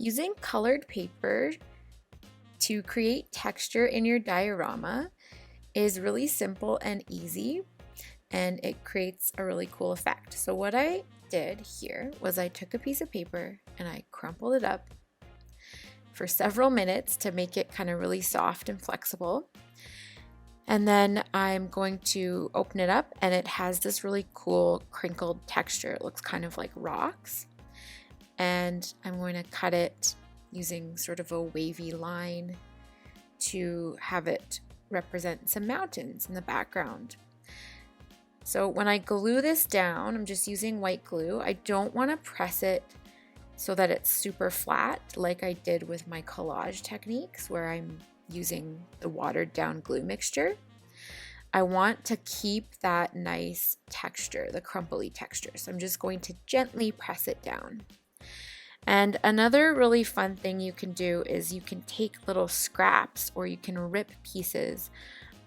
Using colored paper to create texture in your diorama is really simple and easy, and it creates a really cool effect. So what I did here was I took a piece of paper and I crumpled it up for several minutes to make it kind of really soft and flexible. And then I'm going to open it up, and it has this really cool crinkled texture. It looks kind of like rocks. And I'm going to cut it using sort of a wavy line to have it represent some mountains in the background. So when I glue this down, I'm just using white glue. I don't want to press it so that it's super flat like I did with my collage techniques where I'm using the watered down glue mixture. I want to keep that nice texture, the crumply texture. So I'm just going to gently press it down. And another really fun thing you can do is you can take little scraps or you can rip pieces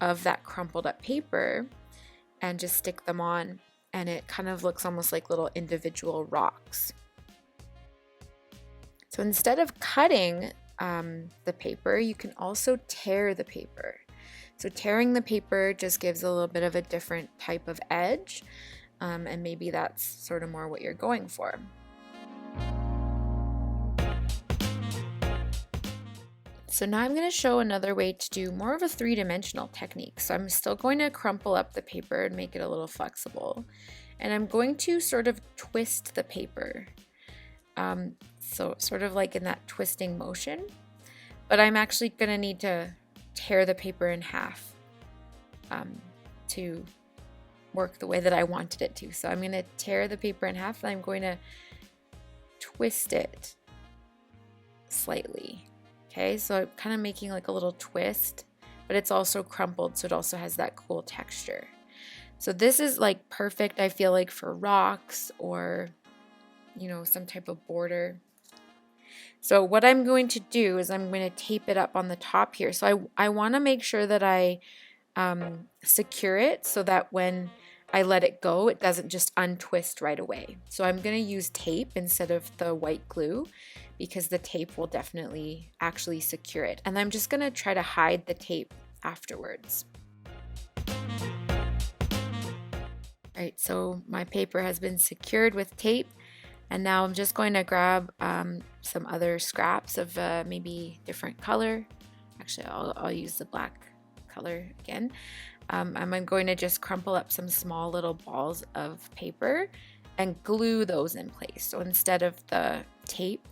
of that crumpled up paper and just stick them on, and it kind of looks almost like little individual rocks. So instead of cutting the paper, you can also tear the paper. So tearing the paper just gives a little bit of a different type of edge, and maybe that's sort of more what you're going for. So now I'm going to show another way to do more of a three-dimensional technique. So I'm still going to crumple up the paper and make it a little flexible. And I'm going to sort of twist the paper. So sort of like in that twisting motion. But I'm actually going to need to tear the paper in half to work the way that I wanted it to. So I'm going to tear the paper in half and I'm going to twist it slightly. Okay, so I'm kind of making like a little twist, but it's also crumpled, so it also has that cool texture. So this is like perfect, I feel like, for rocks or, you know, some type of border. So what I'm going to do is I'm going to tape it up on the top here. So I want to make sure that I secure it so that when I let it go, it doesn't just untwist right away. So I'm going to use tape instead of the white glue because the tape will definitely actually secure it. And I'm just going to try to hide the tape afterwards. All right, so my paper has been secured with tape, and now I'm just going to grab some other scraps of maybe different color. Actually, I'll use the black color again. I'm going to just crumple up some small little balls of paper and glue those in place. So instead of the tape,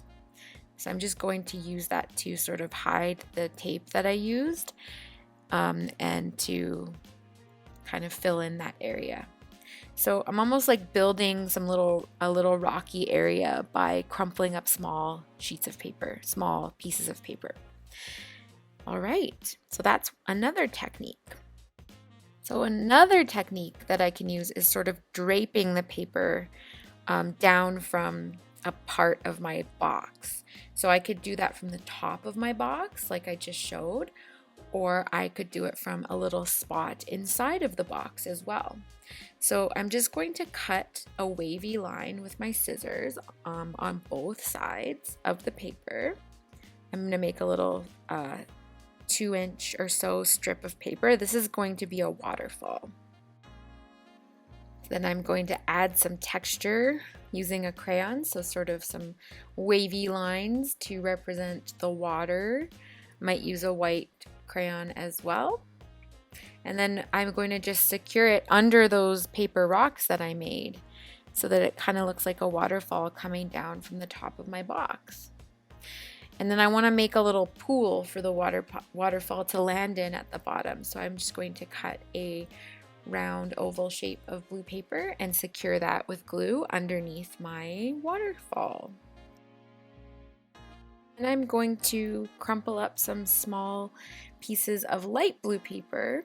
so I'm just going to use that to sort of hide the tape that I used and to kind of fill in that area. So I'm almost like building a little rocky area by crumpling up small sheets of paper, small pieces of paper. All right, so that's another technique. So another technique that I can use is sort of draping the paper down from a part of my box. So I could do that from the top of my box like I just showed, or I could do it from a little spot inside of the box as well. So I'm just going to cut a wavy line with my scissors on both sides of the paper. I'm going to make a little 2-inch or so strip of paper. This is going to be a waterfall. Then I'm going to add some texture using a crayon, so sort of some wavy lines to represent the water. Might use a white crayon as well. And then I'm going to just secure it under those paper rocks that I made so that it kind of looks like a waterfall coming down from the top of my box. And then I want to make a little pool for the waterfall to land in at the bottom. So I'm just going to cut a round oval shape of blue paper and secure that with glue underneath my waterfall. And I'm going to crumple up some small pieces of light blue paper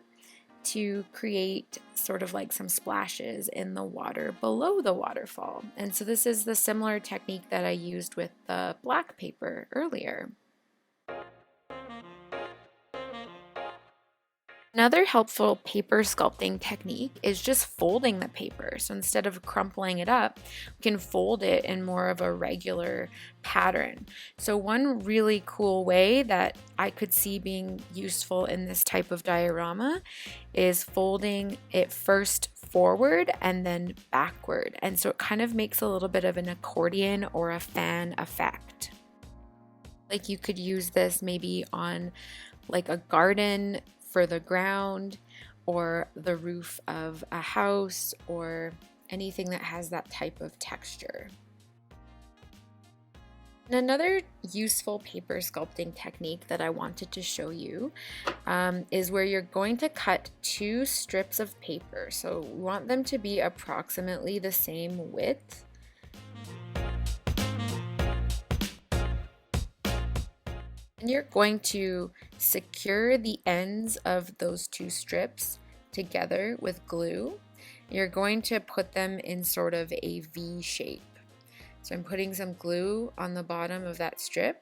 to create sort of like some splashes in the water below the waterfall. And so this is the similar technique that I used with the black paper earlier. Another helpful paper sculpting technique is just folding the paper. So instead of crumpling it up, we can fold it in more of a regular pattern. So one really cool way that I could see being useful in this type of diorama is folding it first forward and then backward. And so it kind of makes a little bit of an accordion or a fan effect. Like you could use this maybe on like a garden for the ground or the roof of a house or anything that has that type of texture. And another useful paper sculpting technique that I wanted to show you is where you're going to cut two strips of paper. So we want them to be approximately the same width. And you're going to secure the ends of those two strips together with glue. You're going to put them in sort of a V shape. So I'm putting some glue on the bottom of that strip,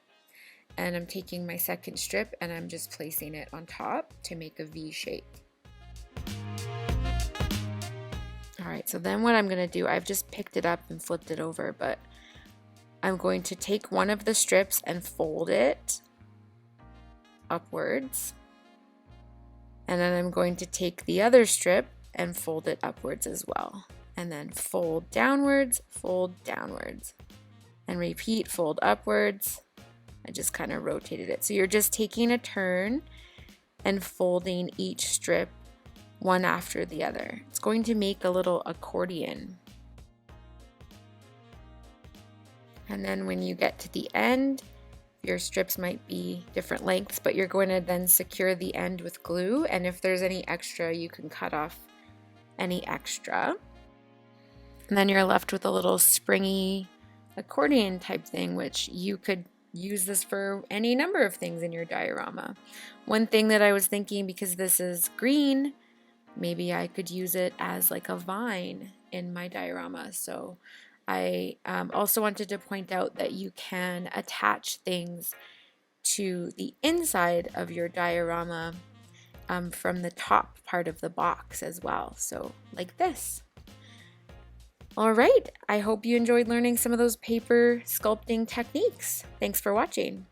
and I'm taking my second strip and I'm just placing it on top to make a V shape. All right, so then what I'm going to do, I've just picked it up and flipped it over, but I'm going to take one of the strips and fold it upwards, and then I'm going to take the other strip and fold it upwards as well, and then fold downwards, and repeat, fold upwards. I just kind of rotated it. So you're just taking a turn and folding each strip one after the other. It's going to make a little accordion. And then when you get to the end, your strips might be different lengths, but you're going to then secure the end with glue, and if there's any extra, you can cut off any extra. And then you're left with a little springy accordion type thing, which you could use this for any number of things in your diorama. One thing that I was thinking, because this is green, maybe I could use it as like a vine in my diorama. So I also wanted to point out that you can attach things to the inside of your diorama from the top part of the box as well. So like this. All right, I hope you enjoyed learning some of those paper sculpting techniques. Thanks for watching.